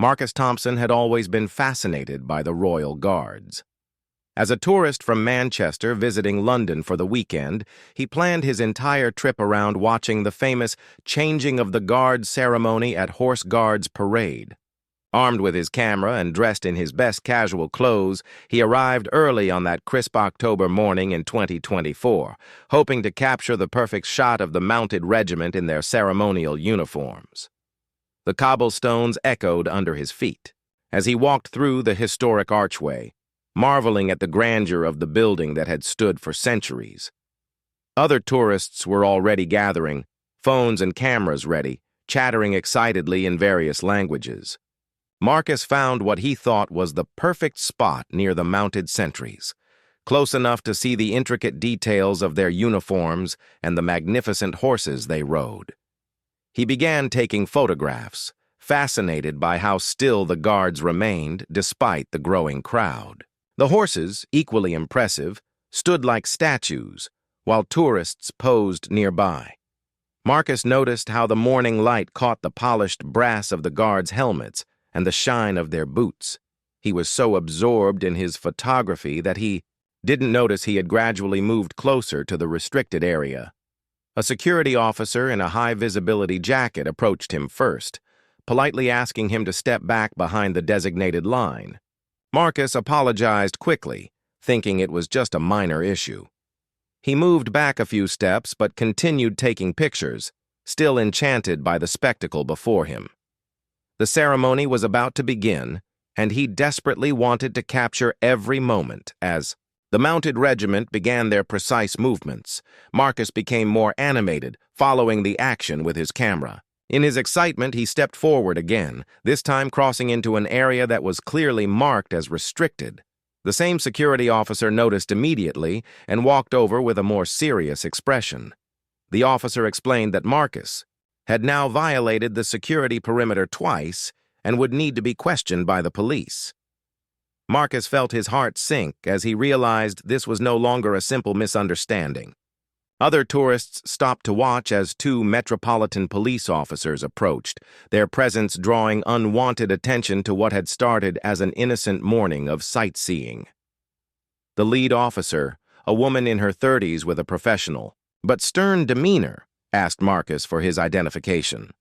Marcus Thompson had always been fascinated by the Royal Guards. As a tourist from Manchester visiting London for the weekend, he planned his entire trip around watching the famous changing of the guard ceremony at Horse Guards Parade. Armed with his camera and dressed in his best casual clothes, he arrived early on that crisp October morning in 2024, hoping to capture the perfect shot of the mounted regiment in their ceremonial uniforms. The cobblestones echoed under his feet as he walked through the historic archway, marveling at the grandeur of the building that had stood for centuries. Other tourists were already gathering, phones and cameras ready, chattering excitedly in various languages. Marcus found what he thought was the perfect spot near the mounted sentries, close enough to see the intricate details of their uniforms and the magnificent horses they rode. He began taking photographs, fascinated by how still the guards remained despite the growing crowd. The horses, equally impressive, stood like statues, while tourists posed nearby. Marcus noticed how the morning light caught the polished brass of the guards' helmets and the shine of their boots. He was so absorbed in his photography that he didn't notice he had gradually moved closer to the restricted area. A security officer in a high-visibility jacket approached him first, politely asking him to step back behind the designated line. Marcus apologized quickly, thinking it was just a minor issue. He moved back a few steps but continued taking pictures, still enchanted by the spectacle before him. The ceremony was about to begin, and he desperately wanted to capture every moment as the mounted regiment began their precise movements. Marcus became more animated, following the action with his camera. In his excitement, he stepped forward again, this time crossing into an area that was clearly marked as restricted. The same security officer noticed immediately and walked over with a more serious expression. The officer explained that Marcus had now violated the security perimeter twice and would need to be questioned by the police. Marcus felt his heart sink as he realized this was no longer a simple misunderstanding. Other tourists stopped to watch as two Metropolitan Police officers approached, their presence drawing unwanted attention to what had started as an innocent morning of sightseeing. The lead officer, a woman in her 30s with a professional but stern demeanor, asked Marcus for his identification.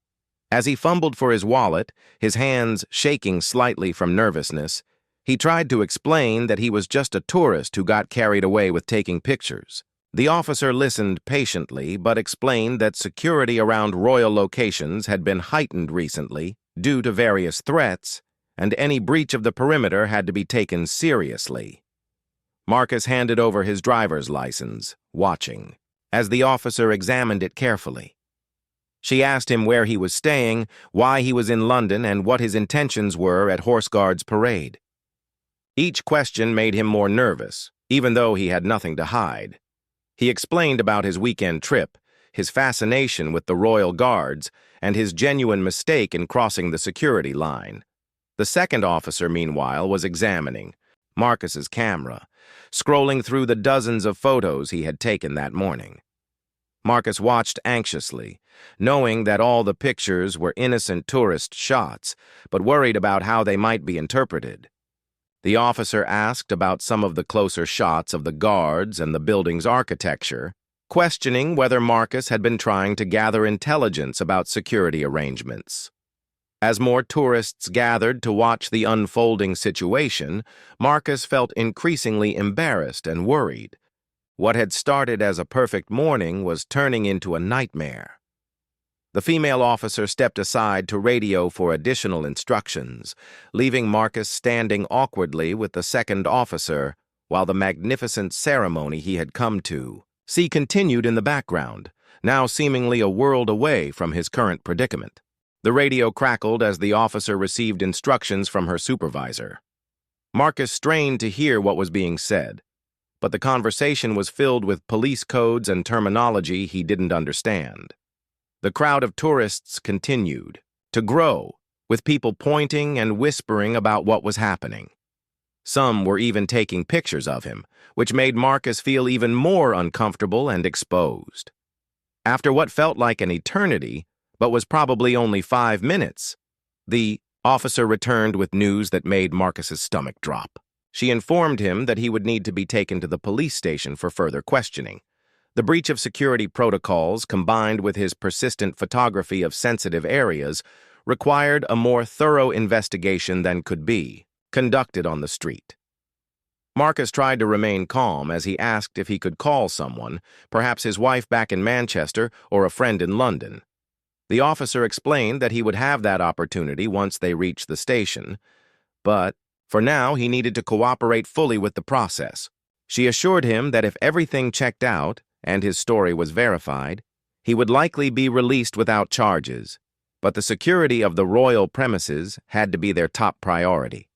As he fumbled for his wallet, his hands shaking slightly from nervousness, he tried to explain that he was just a tourist who got carried away with taking pictures. The officer listened patiently, but explained that security around royal locations had been heightened recently due to various threats, and any breach of the perimeter had to be taken seriously. Marcus handed over his driver's license, watching, as the officer examined it carefully. She asked him where he was staying, why he was in London, and what his intentions were at Horse Guards Parade. Each question made him more nervous, even though he had nothing to hide. He explained about his weekend trip, his fascination with the Royal Guards, and his genuine mistake in crossing the security line. The second officer, meanwhile, was examining Marcus's camera, scrolling through the dozens of photos he had taken that morning. Marcus watched anxiously, knowing that all the pictures were innocent tourist shots, but worried about how they might be interpreted. The officer asked about some of the closer shots of the guards and the building's architecture, questioning whether Marcus had been trying to gather intelligence about security arrangements. As more tourists gathered to watch the unfolding situation, Marcus felt increasingly embarrassed and worried. What had started as a perfect morning was turning into a nightmare. The female officer stepped aside to radio for additional instructions, leaving Marcus standing awkwardly with the second officer while the magnificent ceremony he had come to see continued in the background, now seemingly a world away from his current predicament. The radio crackled as the officer received instructions from her supervisor. Marcus strained to hear what was being said, but the conversation was filled with police codes and terminology he didn't understand. The crowd of tourists continued to grow, with people pointing and whispering about what was happening. Some were even taking pictures of him, which made Marcus feel even more uncomfortable and exposed. After what felt like an eternity, but was probably only 5 minutes, the Officer returned with news that made Marcus's stomach drop. She informed him that he would need to be taken to the police station for further questioning. The breach of security protocols, combined with his persistent photography of sensitive areas, required a more thorough investigation than could be conducted on the street. Marcus tried to remain calm as he asked if he could call someone, perhaps his wife back in Manchester or a friend in London. The officer explained that he would have that opportunity once they reached the station, but for now he needed to cooperate fully with the process. She assured him that if everything checked out and his story was verified, he would likely be released without charges, but the security of the royal premises had to be their top priority.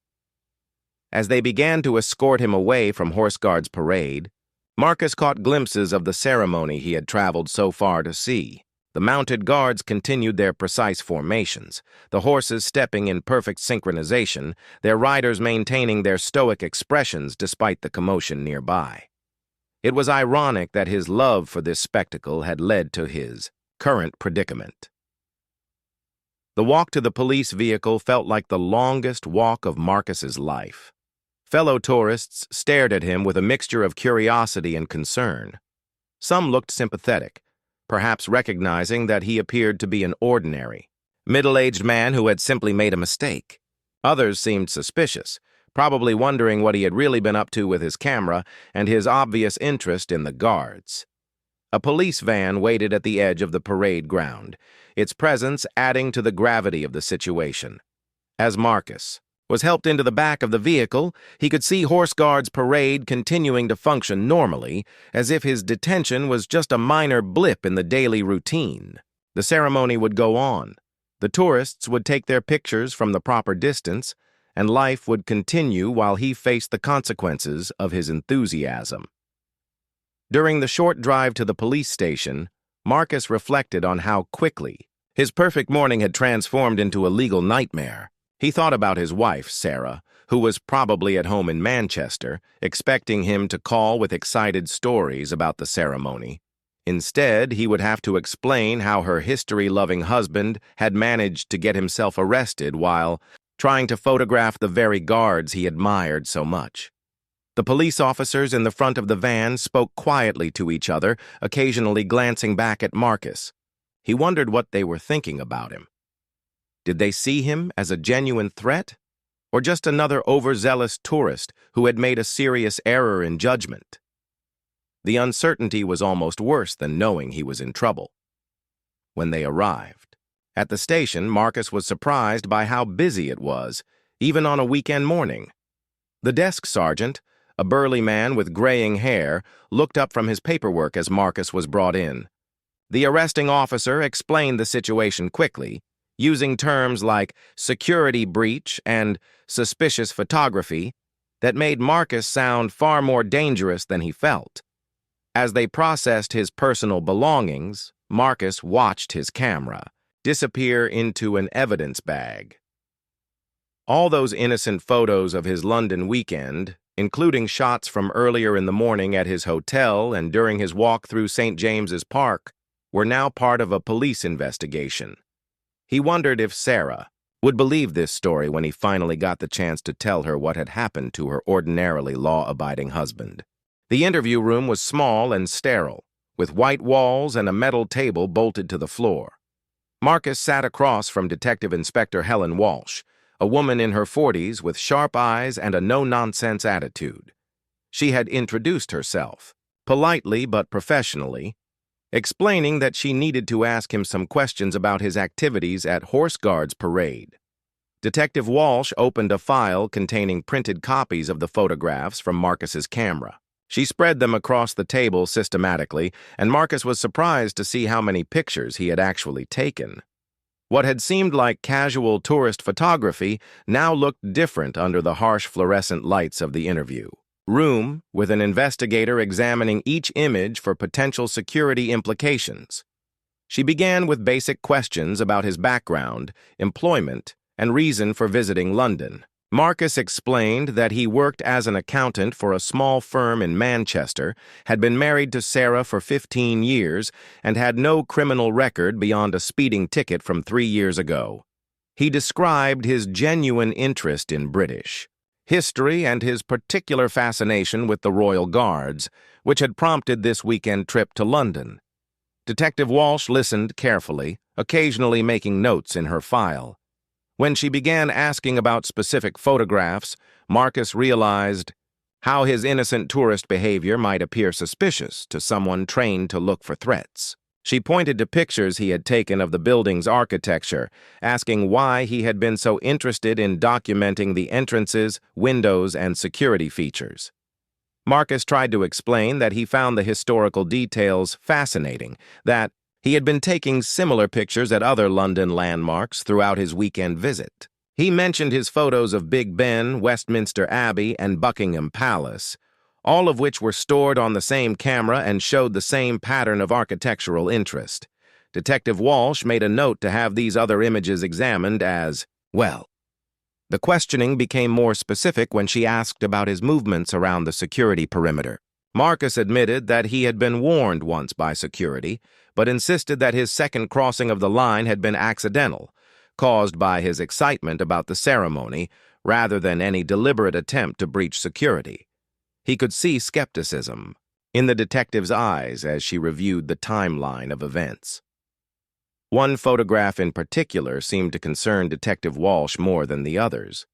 As they began to escort him away from Horse Guards Parade, Marcus caught glimpses of the ceremony he had traveled so far to see. The mounted guards continued their precise formations, the horses stepping in perfect synchronization, their riders maintaining their stoic expressions despite the commotion nearby. It was ironic that his love for this spectacle had led to his current predicament. The walk to the police vehicle felt like the longest walk of Marcus's life. Fellow tourists stared at him with a mixture of curiosity and concern. Some looked sympathetic, perhaps recognizing that he appeared to be an ordinary, middle-aged man who had simply made a mistake. Others seemed suspicious, probably wondering what he had really been up to with his camera and his obvious interest in the guards. A police van waited at the edge of the parade ground, its presence adding to the gravity of the situation. As Marcus was helped into the back of the vehicle, he could see Horse Guards Parade continuing to function normally, as if his detention was just a minor blip in the daily routine. The ceremony would go on. The tourists would take their pictures from the proper distance, and life would continue while he faced the consequences of his enthusiasm. During the short drive to the police station, Marcus reflected on how quickly his perfect morning had transformed into a legal nightmare. He thought about his wife, Sarah, who was probably at home in Manchester, expecting him to call with excited stories about the ceremony. Instead, he would have to explain how her history-loving husband had managed to get himself arrested while trying to photograph the very guards he admired so much. The police officers in the front of the van spoke quietly to each other, occasionally glancing back at Marcus. He wondered what they were thinking about him. Did they see him as a genuine threat, or just another overzealous tourist who had made a serious error in judgment? The uncertainty was almost worse than knowing he was in trouble. When they arrived at the station, Marcus was surprised by how busy it was, even on a weekend morning. The desk sergeant, a burly man with graying hair, looked up from his paperwork as Marcus was brought in. The arresting officer explained the situation quickly, using terms like security breach and suspicious photography that made Marcus sound far more dangerous than he felt. As they processed his personal belongings, Marcus watched his camera disappear into an evidence bag. All those innocent photos of his London weekend, including shots from earlier in the morning at his hotel and during his walk through St. James's Park, were now part of a police investigation. He wondered if Sarah would believe this story when he finally got the chance to tell her what had happened to her ordinarily law-abiding husband. The interview room was small and sterile, with white walls and a metal table bolted to the floor. Marcus sat across from Detective Inspector Helen Walsh, a woman in her 40s with sharp eyes and a no-nonsense attitude. She had introduced herself, politely but professionally, explaining that she needed to ask him some questions about his activities at Horse Guards Parade. Detective Walsh opened a file containing printed copies of the photographs from Marcus's camera. She spread them across the table systematically, and Marcus was surprised to see how many pictures he had actually taken. What had seemed like casual tourist photography now looked different under the harsh fluorescent lights of the interview room, with an investigator examining each image for potential security implications. She began with basic questions about his background, employment, and reason for visiting London. Marcus explained that he worked as an accountant for a small firm in Manchester, had been married to Sarah for 15 years, and had no criminal record beyond a speeding ticket from 3 years ago. He described his genuine interest in British history and his particular fascination with the Royal Guards, which had prompted this weekend trip to London. Detective Walsh listened carefully, occasionally making notes in her file. When she began asking about specific photographs, Marcus realized how his innocent tourist behavior might appear suspicious to someone trained to look for threats. She pointed to pictures he had taken of the building's architecture, asking why he had been so interested in documenting the entrances, windows, and security features. Marcus tried to explain that he found the historical details fascinating, that he had been taking similar pictures at other London landmarks throughout his weekend visit. He mentioned his photos of Big Ben, Westminster Abbey, and Buckingham Palace, all of which were stored on the same camera and showed the same pattern of architectural interest. Detective Walsh made a note to have these other images examined as well. The questioning became more specific when she asked about his movements around the security perimeter. Marcus admitted that he had been warned once by security, but insisted that his second crossing of the line had been accidental, caused by his excitement about the ceremony rather than any deliberate attempt to breach security. He could see skepticism in the detective's eyes as she reviewed the timeline of events. One photograph in particular seemed to concern Detective Walsh more than the others.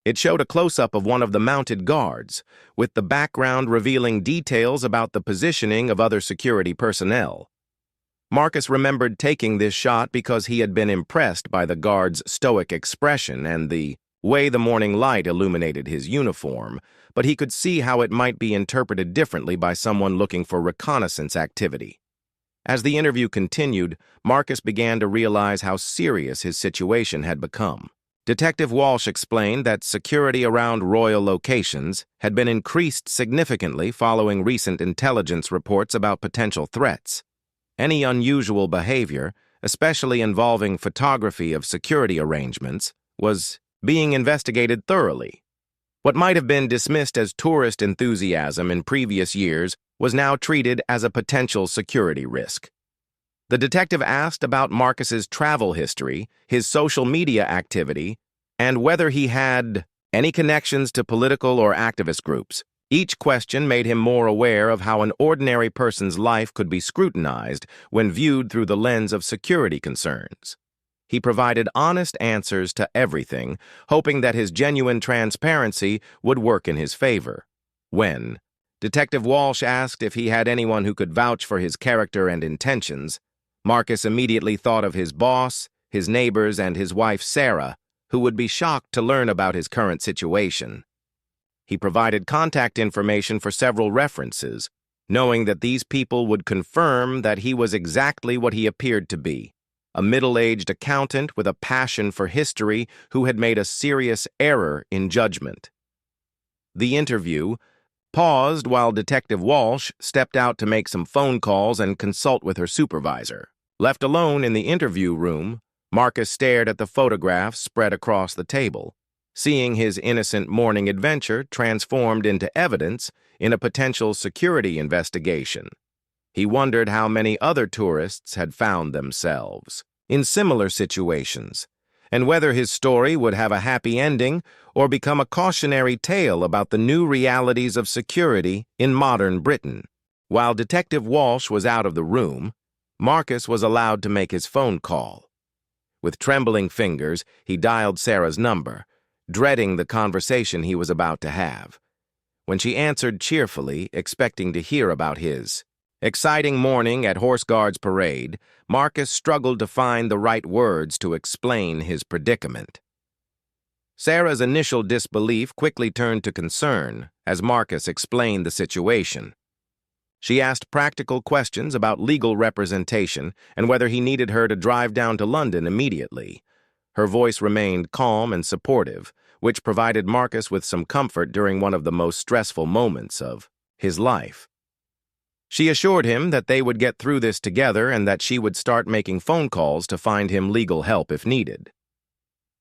It showed a close-up of one of the mounted guards, with the background revealing details about the positioning of other security personnel. Marcus remembered taking this shot because he had been impressed by the guard's stoic expression and the way the morning light illuminated his uniform, but he could see how it might be interpreted differently by someone looking for reconnaissance activity. As the interview continued, Marcus began to realize how serious his situation had become. Detective Walsh explained that security around royal locations had been increased significantly following recent intelligence reports about potential threats. Any unusual behavior, especially involving photography of security arrangements, was being investigated thoroughly. What might have been dismissed as tourist enthusiasm in previous years was now treated as a potential security risk. The detective asked about Marcus's travel history, his social media activity, and whether he had any connections to political or activist groups. Each question made him more aware of how an ordinary person's life could be scrutinized when viewed through the lens of security concerns. He provided honest answers to everything, hoping that his genuine transparency would work in his favor. When Detective Walsh asked if he had anyone who could vouch for his character and intentions, Marcus immediately thought of his boss, his neighbors, and his wife Sarah, who would be shocked to learn about his current situation. He provided contact information for several references, knowing that these people would confirm that he was exactly what he appeared to be, a middle-aged accountant with a passion for history who had made a serious error in judgment. The interview paused while Detective Walsh stepped out to make some phone calls and consult with her supervisor. Left alone in the interview room, Marcus stared at the photographs spread across the table, seeing his innocent morning adventure transformed into evidence in a potential security investigation. He wondered how many other tourists had found themselves in similar situations, and whether his story would have a happy ending or become a cautionary tale about the new realities of security in modern Britain. While Detective Walsh was out of the room, Marcus was allowed to make his phone call. With trembling fingers, he dialed Sarah's number, dreading the conversation he was about to have. When she answered cheerfully, expecting to hear about his exciting morning at Horse Guards Parade, Marcus struggled to find the right words to explain his predicament. Sarah's initial disbelief quickly turned to concern as Marcus explained the situation. She asked practical questions about legal representation and whether he needed her to drive down to London immediately. Her voice remained calm and supportive, which provided Marcus with some comfort during one of the most stressful moments of his life. She assured him that they would get through this together and that she would start making phone calls to find him legal help if needed.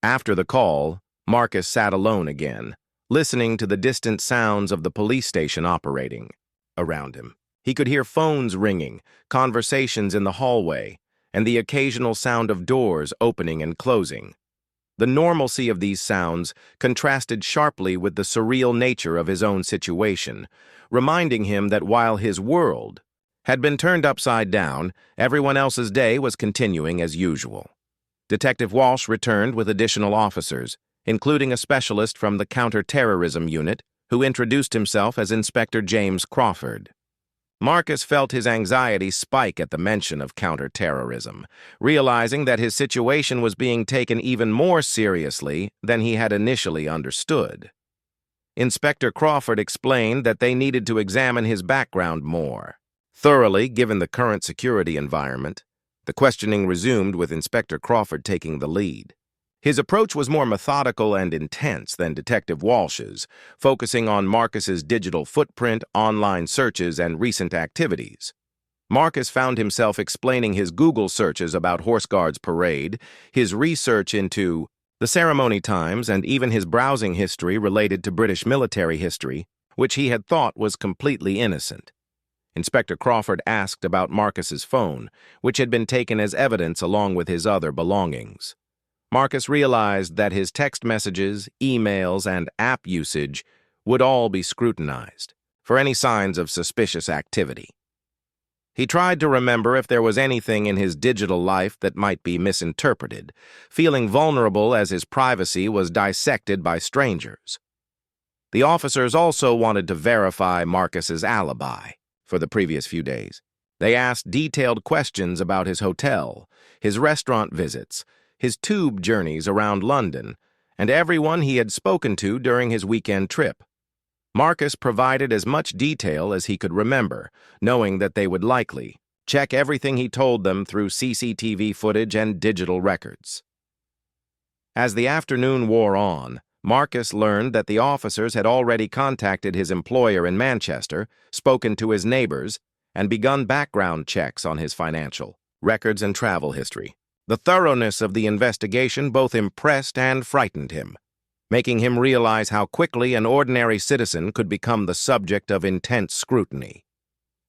After the call, Marcus sat alone again, listening to the distant sounds of the police station operating around him. He could hear phones ringing, conversations in the hallway, and the occasional sound of doors opening and closing. The normalcy of these sounds contrasted sharply with the surreal nature of his own situation, reminding him that while his world had been turned upside down, everyone else's day was continuing as usual. Detective Walsh returned with additional officers, including a specialist from the counter-terrorism unit, who introduced himself as Inspector James Crawford. Marcus felt his anxiety spike at the mention of counter-terrorism, realizing that his situation was being taken even more seriously than he had initially understood. Inspector Crawford explained that they needed to examine his background more thoroughly, given the current security environment. The questioning resumed with Inspector Crawford taking the lead. His approach was more methodical and intense than Detective Walsh's, focusing on Marcus's digital footprint, online searches, and recent activities. Marcus found himself explaining his Google searches about Horse Guards Parade, his research into the ceremony times, and even his browsing history related to British military history, which he had thought was completely innocent. Inspector Crawford asked about Marcus's phone, which had been taken as evidence along with his other belongings. Marcus realized that his text messages, emails, and app usage would all be scrutinized for any signs of suspicious activity. He tried to remember if there was anything in his digital life that might be misinterpreted, feeling vulnerable as his privacy was dissected by strangers. The officers also wanted to verify Marcus's alibi for the previous few days. They asked detailed questions about his hotel, his restaurant visits, his tube journeys around London, and everyone he had spoken to during his weekend trip. Marcus provided as much detail as he could remember, knowing that they would likely check everything he told them through CCTV footage and digital records. As the afternoon wore on, Marcus learned that the officers had already contacted his employer in Manchester, spoken to his neighbors, and begun background checks on his financial records and travel history. The thoroughness of the investigation both impressed and frightened him, making him realize how quickly an ordinary citizen could become the subject of intense scrutiny.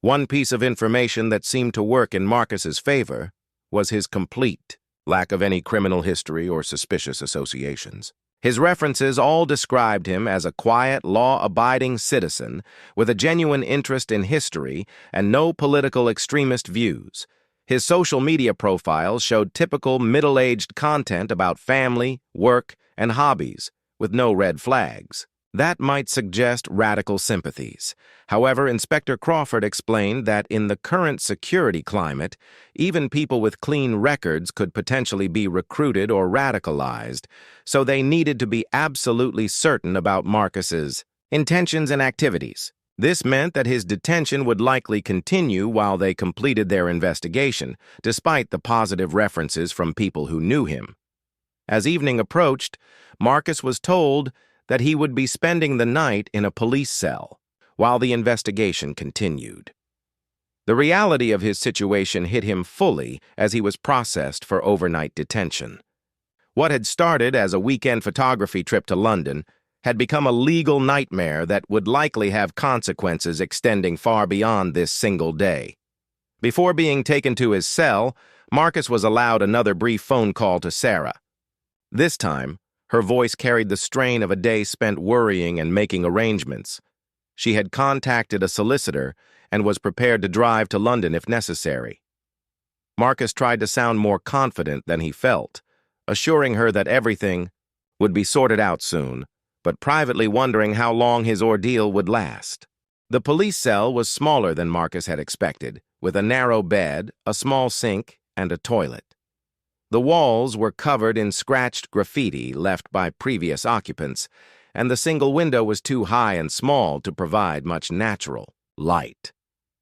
One piece of information that seemed to work in Marcus's favor was his complete lack of any criminal history or suspicious associations. His references all described him as a quiet, law-abiding citizen with a genuine interest in history and no political extremist views. His social media profiles showed typical middle-aged content about family, work, and hobbies, with no red flags. That might suggest radical sympathies. However, Inspector Crawford explained that in the current security climate, even people with clean records could potentially be recruited or radicalized, so they needed to be absolutely certain about Marcus's intentions and activities. This meant that his detention would likely continue while they completed their investigation, despite the positive references from people who knew him. As evening approached, Marcus was told that he would be spending the night in a police cell while the investigation continued. The reality of his situation hit him fully as he was processed for overnight detention. What had started as a weekend photography trip to London had become a legal nightmare that would likely have consequences extending far beyond this single day. Before being taken to his cell, Marcus was allowed another brief phone call to Sarah. This time, her voice carried the strain of a day spent worrying and making arrangements. She had contacted a solicitor and was prepared to drive to London if necessary. Marcus tried to sound more confident than he felt, assuring her that everything would be sorted out soon, but privately wondering how long his ordeal would last. The police cell was smaller than Marcus had expected, with a narrow bed, a small sink, and a toilet. The walls were covered in scratched graffiti left by previous occupants, and the single window was too high and small to provide much natural light.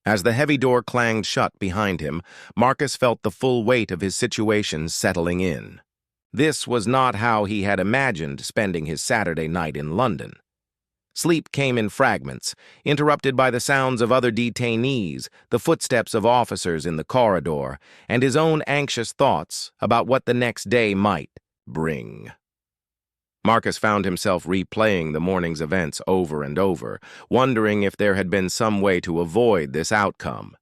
As the heavy door clanged shut behind him, Marcus felt the full weight of his situation settling in. This was not how he had imagined spending his Saturday night in London. Sleep came in fragments, interrupted by the sounds of other detainees, the footsteps of officers in the corridor, and his own anxious thoughts about what the next day might bring. Marcus found himself replaying the morning's events over and over, wondering if there had been some way to avoid this outcome.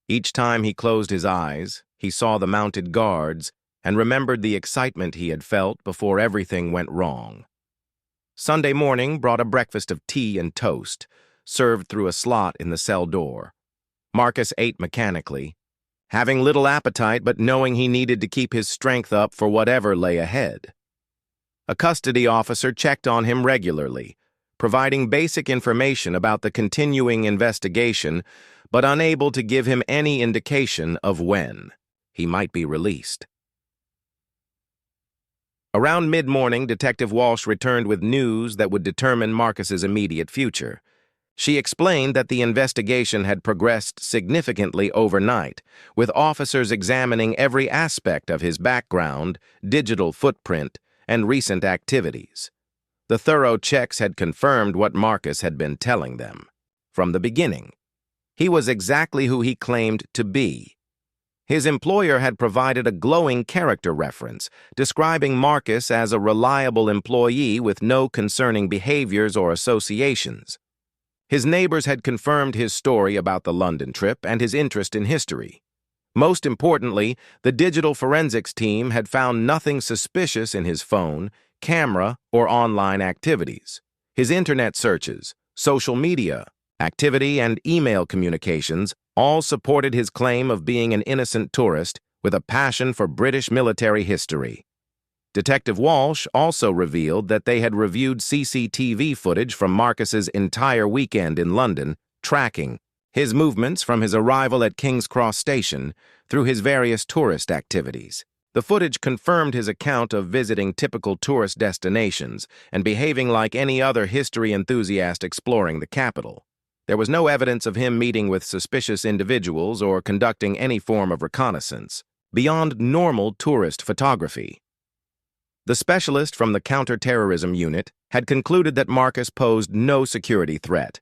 Each time he closed his eyes, he saw the mounted guards and remembered the excitement he had felt before everything went wrong. Sunday morning brought a breakfast of tea and toast, served through a slot in the cell door. Marcus ate mechanically, having little appetite but knowing he needed to keep his strength up for whatever lay ahead. A custody officer checked on him regularly, providing basic information about the continuing investigation, but unable to give him any indication of when he might be released. Around mid-morning, Detective Walsh returned with news that would determine Marcus's immediate future. She explained that the investigation had progressed significantly overnight, with officers examining every aspect of his background, digital footprint, and recent activities. The thorough checks had confirmed what Marcus had been telling them. From the beginning, he was exactly who he claimed to be. His employer had provided a glowing character reference, describing Marcus as a reliable employee with no concerning behaviors or associations. His neighbors had confirmed his story about the London trip and his interest in history. Most importantly, the digital forensics team had found nothing suspicious in his phone, camera, or online activities. His internet searches, social media activity, and email communications all supported his claim of being an innocent tourist with a passion for British military history. Detective Walsh also revealed that they had reviewed CCTV footage from Marcus's entire weekend in London, tracking his movements from his arrival at King's Cross Station through his various tourist activities. The footage confirmed his account of visiting typical tourist destinations and behaving like any other history enthusiast exploring the capital. There was no evidence of him meeting with suspicious individuals or conducting any form of reconnaissance, beyond normal tourist photography. The specialist from the counter-terrorism unit had concluded that Marcus posed no security threat.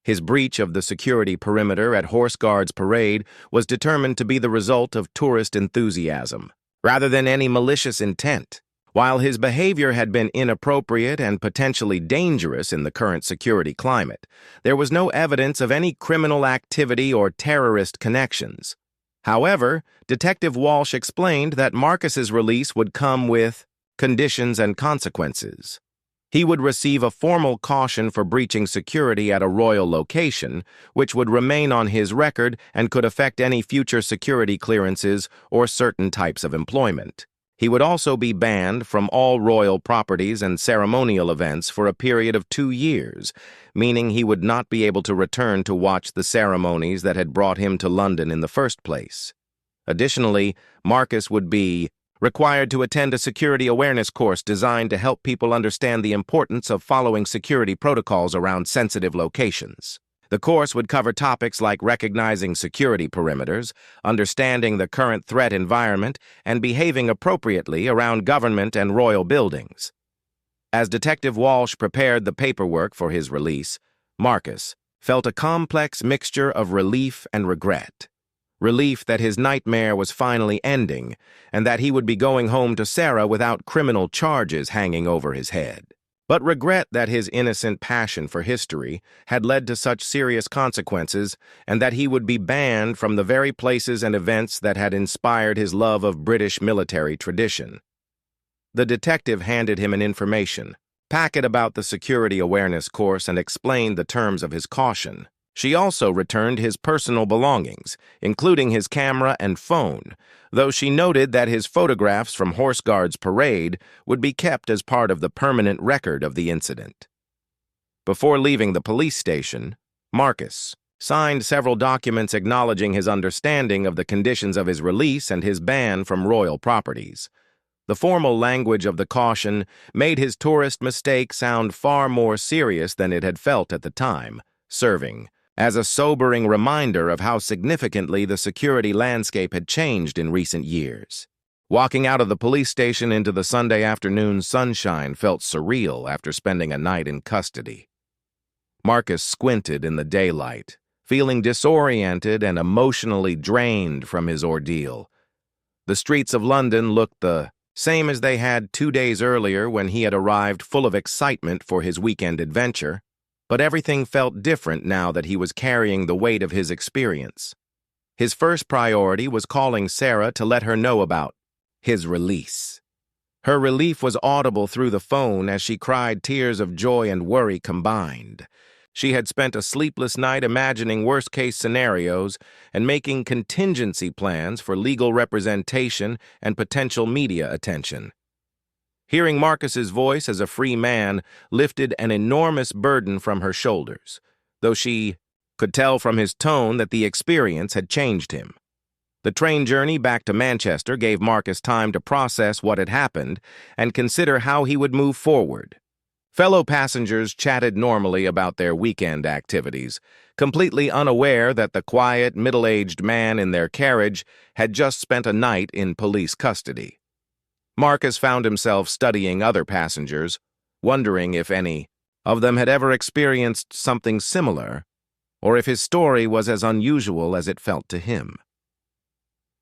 His breach of the security perimeter at Horse Guards Parade was determined to be the result of tourist enthusiasm, rather than any malicious intent. While his behavior had been inappropriate and potentially dangerous in the current security climate, there was no evidence of any criminal activity or terrorist connections. However, Detective Walsh explained that Marcus's release would come with conditions and consequences. He would receive a formal caution for breaching security at a royal location, which would remain on his record and could affect any future security clearances or certain types of employment. He would also be banned from all royal properties and ceremonial events for a period of 2 years, meaning he would not be able to return to watch the ceremonies that had brought him to London in the first place. Additionally, Marcus would be required to attend a security awareness course designed to help people understand the importance of following security protocols around sensitive locations. The course would cover topics like recognizing security perimeters, understanding the current threat environment, and behaving appropriately around government and royal buildings. As Detective Walsh prepared the paperwork for his release, Marcus felt a complex mixture of relief and regret. Relief that his nightmare was finally ending, and that he would be going home to Sarah without criminal charges hanging over his head. But regret that his innocent passion for history had led to such serious consequences, and that he would be banned from the very places and events that had inspired his love of British military tradition. The detective handed him an information packet about the security awareness course and explained the terms of his caution. She also returned his personal belongings, including his camera and phone, though she noted that his photographs from Horse Guards Parade would be kept as part of the permanent record of the incident. Before leaving the police station, Marcus signed several documents acknowledging his understanding of the conditions of his release and his ban from royal properties. The formal language of the caution made his tourist mistake sound far more serious than it had felt at the time, serving as a sobering reminder of how significantly the security landscape had changed in recent years. Walking out of the police station into the Sunday afternoon sunshine felt surreal after spending a night in custody. Marcus squinted in the daylight, feeling disoriented and emotionally drained from his ordeal. The streets of London looked the same as they had 2 days earlier when he had arrived full of excitement for his weekend adventure. But everything felt different now that he was carrying the weight of his experience. His first priority was calling Sarah to let her know about his release. Her relief was audible through the phone as she cried, tears of joy and worry combined. She had spent a sleepless night imagining worst-case scenarios and making contingency plans for legal representation and potential media attention. Hearing Marcus's voice as a free man lifted an enormous burden from her shoulders, though she could tell from his tone that the experience had changed him. The train journey back to Manchester gave Marcus time to process what had happened and consider how he would move forward. Fellow passengers chatted normally about their weekend activities, completely unaware that the quiet, middle-aged man in their carriage had just spent a night in police custody. Marcus found himself studying other passengers, wondering if any of them had ever experienced something similar, or if his story was as unusual as it felt to him.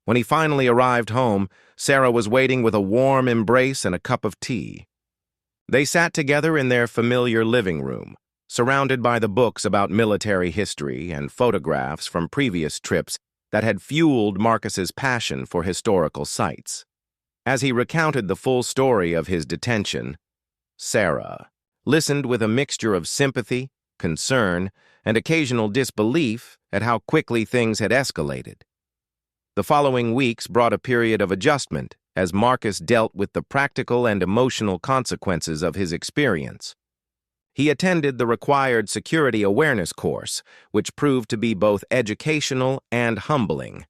When he finally arrived home, Sarah was waiting with a warm embrace and a cup of tea. They sat together in their familiar living room, surrounded by the books about military history and photographs from previous trips that had fueled Marcus's passion for historical sites. As he recounted the full story of his detention, Sarah listened with a mixture of sympathy, concern, and occasional disbelief at how quickly things had escalated. The following weeks brought a period of adjustment as Marcus dealt with the practical and emotional consequences of his experience. He attended the required security awareness course, which proved to be both educational and humbling.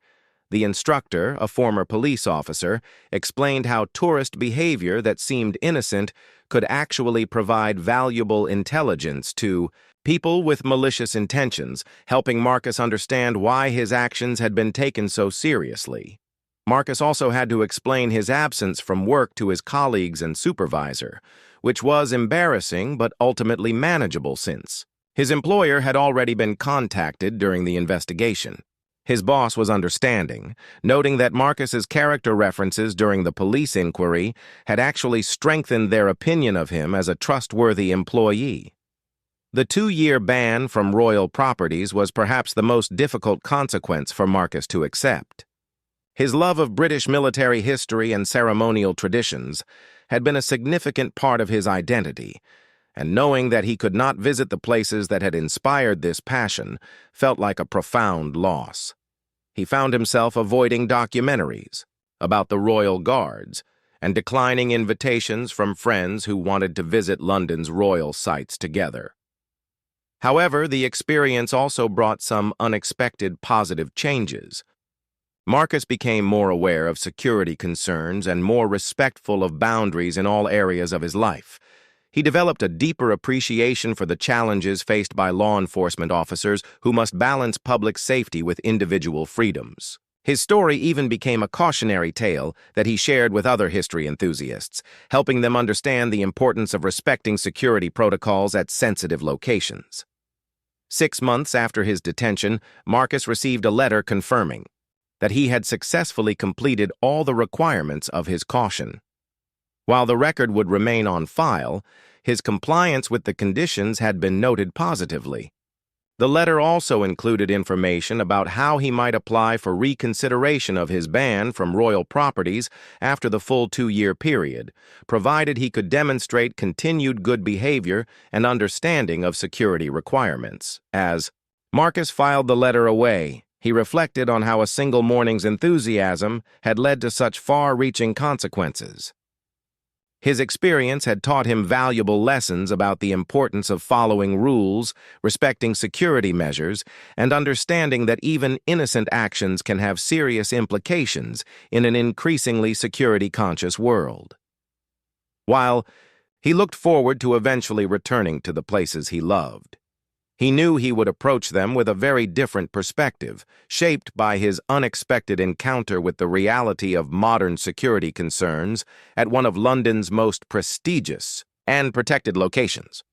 The instructor, a former police officer, explained how tourist behavior that seemed innocent could actually provide valuable intelligence to people with malicious intentions, helping Marcus understand why his actions had been taken so seriously. Marcus also had to explain his absence from work to his colleagues and supervisor, which was embarrassing but ultimately manageable since his employer had already been contacted during the investigation. His boss was understanding, noting that Marcus's character references during the police inquiry had actually strengthened their opinion of him as a trustworthy employee. The 2-year ban from royal properties was perhaps the most difficult consequence for Marcus to accept. His love of British military history and ceremonial traditions had been a significant part of his identity, and knowing that he could not visit the places that had inspired this passion felt like a profound loss. He found himself avoiding documentaries about the Royal Guards and declining invitations from friends who wanted to visit London's royal sites together. However, the experience also brought some unexpected positive changes. Marcus became more aware of security concerns and more respectful of boundaries in all areas of his life. He developed a deeper appreciation for the challenges faced by law enforcement officers who must balance public safety with individual freedoms. His story even became a cautionary tale that he shared with other history enthusiasts, helping them understand the importance of respecting security protocols at sensitive locations. 6 months after his detention, Marcus received a letter confirming that he had successfully completed all the requirements of his caution. While the record would remain on file, his compliance with the conditions had been noted positively. The letter also included information about how he might apply for reconsideration of his ban from royal properties after the full 2-year period, provided he could demonstrate continued good behavior and understanding of security requirements. As Marcus filed the letter away, he reflected on how a single morning's enthusiasm had led to such far-reaching consequences. His experience had taught him valuable lessons about the importance of following rules, respecting security measures, and understanding that even innocent actions can have serious implications in an increasingly security-conscious world. While he looked forward to eventually returning to the places he loved, he knew he would approach them with a very different perspective, shaped by his unexpected encounter with the reality of modern security concerns at one of London's most prestigious and protected locations.